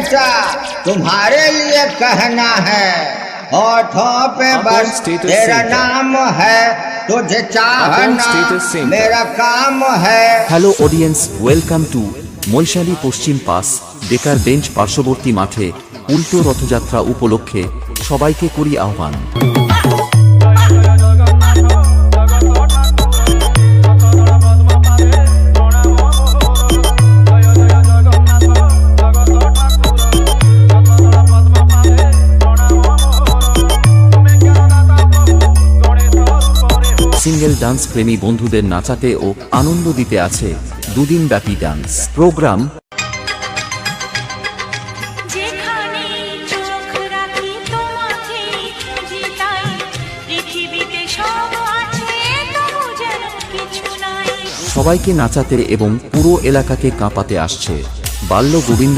बेटा तुम्हारे लिए कहना है, होठों पे बस तेरा नाम है, तुझे चाहना मेरा काम है। Hello audience, welcome to মৈশালী Paschim pass বেকার বেঞ্চ পার্শ্ববর্তী মাঠে উল্টো রথযাত্রা উপলক্ষে সবাইকে করি আহ্বান। সিঙ্গেল ডান্স প্রেমী বন্ধুদের নাচাতে ও আনন্দ দিতে আছে দুদিন ব্যাপী ডান্স প্রোগ্রাম। সবাইকে নাচাতে এবং পুরো এলাকাকে কাঁপাতে আসছে বাল্য গোবিন্দ